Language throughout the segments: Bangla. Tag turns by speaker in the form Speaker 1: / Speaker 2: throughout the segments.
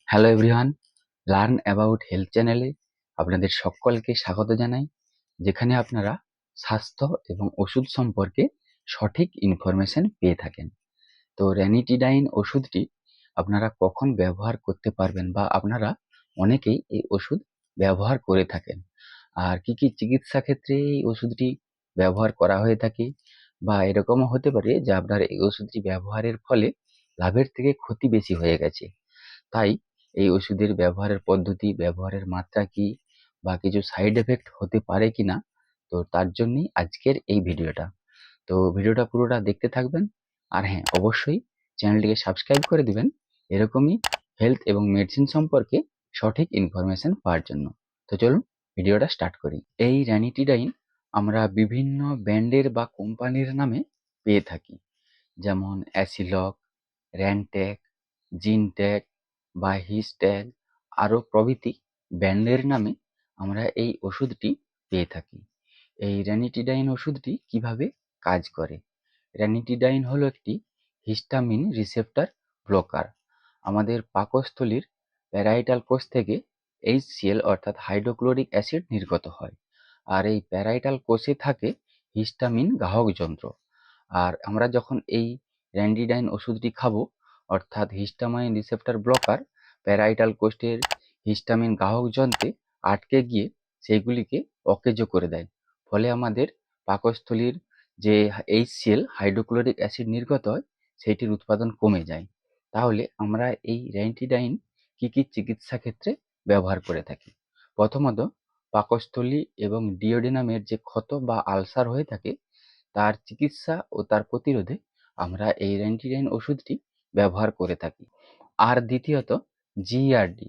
Speaker 1: Hello everyone, learn about health চ্যানেলে আপনাদের সকলকে স্বাগত জানাই, যেখানে আপনারা স্বাস্থ্য এবং ওষুধ সম্পর্কে সঠিক ইনফরমেশন পেয়ে থাকেন। তো র্যানিটিডাইন ওষুধটি আপনারা কখন ব্যবহার করতে পারবেন বা আপনারা অনেকেই এই ওষুধ ব্যবহার করে থাকেন, আর কি কি চিকিৎসা ক্ষেত্রে এই ওষুধটি ব্যবহার করা হয়ে থাকে, বা এরকমও হতে পারে যে আপনার এই ওষুধটি ব্যবহারের ফলে লাভের থেকে ক্ষতি বেশি হয়ে গেছে। তাই এই ওষুধের ব্যবহারের পদ্ধতি, ব্যবহারের মাত্রা কি, বা কিছু সাইড এফেক্ট হতে পারে কিনা, তো তার জন্যই আজকের এই ভিডিওটা। তো ভিডিওটা পুরোটা দেখতে থাকবেন, আর হ্যাঁ, অবশ্যই চ্যানেলটিকে সাবস্ক্রাইব করে দিবেন এরকমই হেলথ এবং মেডিসিন সম্পর্কে সঠিক ইনফরমেশন পাওয়ার জন্য। তো চলুন ভিডিওটা স্টার্ট করি। এই র্যানিটিডাইন আমরা বিভিন্ন ব্র্যান্ডের বা কোম্পানির নামে পেয়ে থাকি, যেমন অ্যাসিলক, র্যানটেক, জিনটেক বা হিসট্যাগ আরও প্রভৃতি ব্র্যান্ডের নামে আমরা এই ওষুধটি পেয়ে থাকি। এই র্যানিটিডাইন ওষুধটি কিভাবে কাজ করে? র্যানিটিডাইন হলো একটি হিস্টামিন রিসেপ্টর ব্লকার। আমাদের পাকস্থলীর প্যারাইটাল কোষ থেকে HCl অর্থাৎ হাইড্রোক্লোরিক অ্যাসিড নির্গত হয়, আর এই প্যারাইটাল কোষে থাকে হিস্টামিন গ্রাহক যন্ত্র। আর আমরা যখন এই র্যানিটিডাইন ওষুধটি খাবো, অর্থাৎ হিস্টামাইন রিসেপ্টর ব্লকার প্যারাইটাল কোষের হিস্টামিন গ্রাহক যন্ত্রে আটকে গিয়ে সেইগুলিকে অকেজো করে দেয়। ফলে আমাদের পাকস্থলীর যে HCl হাইড্রোক্লোরিক অ্যাসিড নির্গত হয়, সেইটির উৎপাদন কমে যায়। তাহলে আমরা এই র্যানিটিডাইন কি কি চিকিৎসা ক্ষেত্রে ব্যবহার করে থাকি? প্রথমত, পাকস্থলী এবং ডিওডেনামের যে ক্ষত বা আলসার হয়ে থাকে, তার চিকিৎসা ও তার প্রতিরোধে আমরা এই র্যানিটিডাইন ওষুধটি ব্যবহার করে থাকি। আর দ্বিতীয়ত, GERD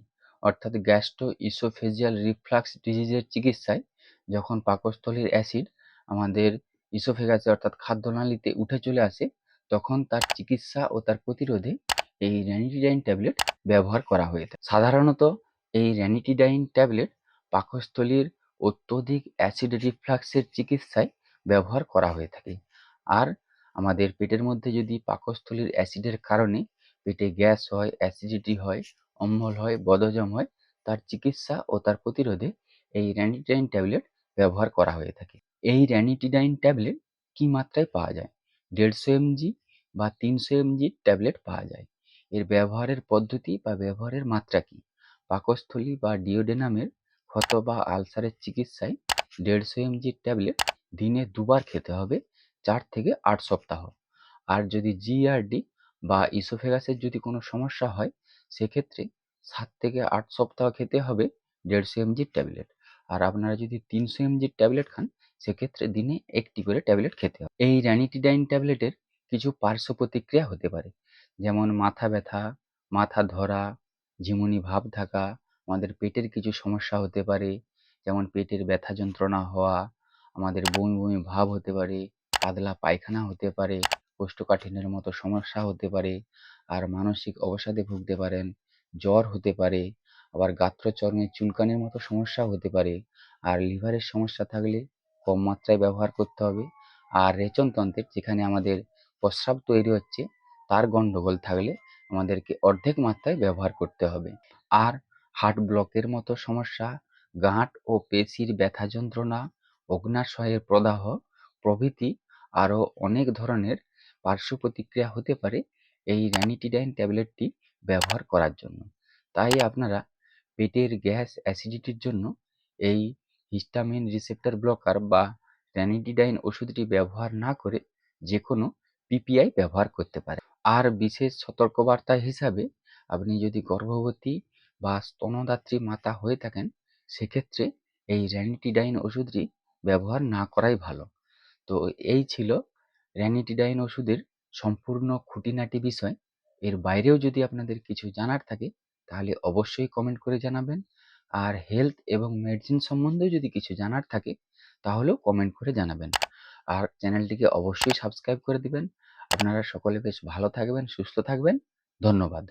Speaker 1: অর্থাৎ গ্যাস্ট্রো ইসোফেজিয়াল রিফ্লাক্স ডিজিজের চিকিৎসায় যখন পাকস্থলীর অ্যাসিড আমাদের ইসোফেগাসে অর্থাৎ খাদ্যনালীতে উঠে চলে আসে, তখন তার চিকিৎসা ও তার প্রতিরোধে এই র্যানিটিডাইন ট্যাবলেট ব্যবহার করা হয়ে থাকে। সাধারণত এই র্যানিটিডাইন ট্যাবলেট পাকস্থলীর অত্যধিক অ্যাসিড রিফ্লাক্সের চিকিৎসায় ব্যবহার করা হয়ে থাকে। আর আমাদের পেটের মধ্যে যদি পাকস্থলীর অ্যাসিডের কারণে পেটে গ্যাস হয়, অ্যাসিডিটি হয়, অম্বল হয়, বদহজম হয়, তার চিকিৎসা ও তার প্রতিরোধে এই র্যানিটিডাইন ট্যাবলেট ব্যবহার করা হয়ে থাকে। এই র্যানিটিডাইন ট্যাবলেট কি মাত্রায় পাওয়া যায়? 150 mg বা 300 mg ট্যাবলেট পাওয়া যায়। এর ব্যবহারের পদ্ধতি বা ব্যবহারের মাত্রা কি? পাকস্থলী বা ডিওডেনামের ক্ষত বা আলসারের চিকিৎসায় 150 mg ট্যাবলেট দিনে 2বার খেতে হবে 4 থেকে 8 সপ্তাহ। আর যদি GERD বা ইসোফেগাসের যদি কোনো সমস্যা হয়, সেক্ষেত্রে 7 থেকে 8 সপ্তাহ খেতে হবে 150 mg ট্যাবলেট। আর আপনারা যদি 300 mg ট্যাবলেট খান, সেক্ষেত্রে দিনে 1টি করে ট্যাবলেট খেতে হবে। এই র্যানিটিডাইন ট্যাবলেটের কিছু পার্শ্ব প্রতিক্রিয়া হতে পারে, যেমন মাথা ব্যথা, মাথা ধরা, ঝিমুনি ভাব থাকা, আমাদের পেটের কিছু সমস্যা হতে পারে, যেমন পেটের ব্যথা যন্ত্রণা হওয়া, আমাদের বমি বমি ভাব হতে পারে, পাতলা পায়খানা হতে পারে, কোষ্ঠকাঠিন্যের মতো সমস্যা হতে পারে, আর মানসিক অবসাদে ভুগতে পারেন, জ্বর হতে পারে, আবার গাত্রচর্মে চুলকানির মতো সমস্যা হতে পারে। আর লিভারের সমস্যা থাকলে কম মাত্রায় ব্যবহার করতে হবে। আর রেচনতন্ত্রের, যেখানে আমাদের প্রস্রাব তৈরি হচ্ছে, তার গন্ডগোল থাকলে আমাদেরকে অর্ধেক মাত্রায় ব্যবহার করতে হবে। আর হার্ট ব্লকের মতো সমস্যা, গাঁট ও পেশির ব্যথা যন্ত্রণা, অগ্ন্যাশয়ের প্রদাহ প্রভৃতি আরও অনেক ধরনের পার্শ্ব প্রতিক্রিয়া হতে পারে এই র্যানিটিডাইন ট্যাবলেটটি ব্যবহার করার জন্য। তাই আপনারা পেটের গ্যাস অ্যাসিডিটির জন্য এই হিস্টামিন রিসেপ্টর ব্লকার বা র্যানিটিডাইন ওষুধটি ব্যবহার না করে যে কোনো PPI ব্যবহার করতে পারে। আর বিশেষ সতর্কবার্তা হিসাবে, আপনি যদি গর্ভবতী বা স্তনদাত্রী মাতা হয়ে থাকেন, সেক্ষেত্রে এই র্যানিটিডাইন ওষুধটি ব্যবহার না করাই ভালো। তো এই ছিল র্যানিটিডাইন ওষুধের সম্পূর্ণ খুঁটিনাটি বিষয়। এর বাইরেও যদি আপনাদের কিছু জানার থাকে, তাহলে অবশ্যই কমেন্ট করে জানাবেন। আর হেলথ এবং মেডিসিন সম্বন্ধেও যদি কিছু জানার থাকে, তাহলেও কমেন্ট করে জানাবেন। আর চ্যানেলটিকে অবশ্যই সাবস্ক্রাইব করে দিবেন। আপনারা সকলে বেশ ভালো থাকবেন, সুস্থ থাকবেন। ধন্যবাদ।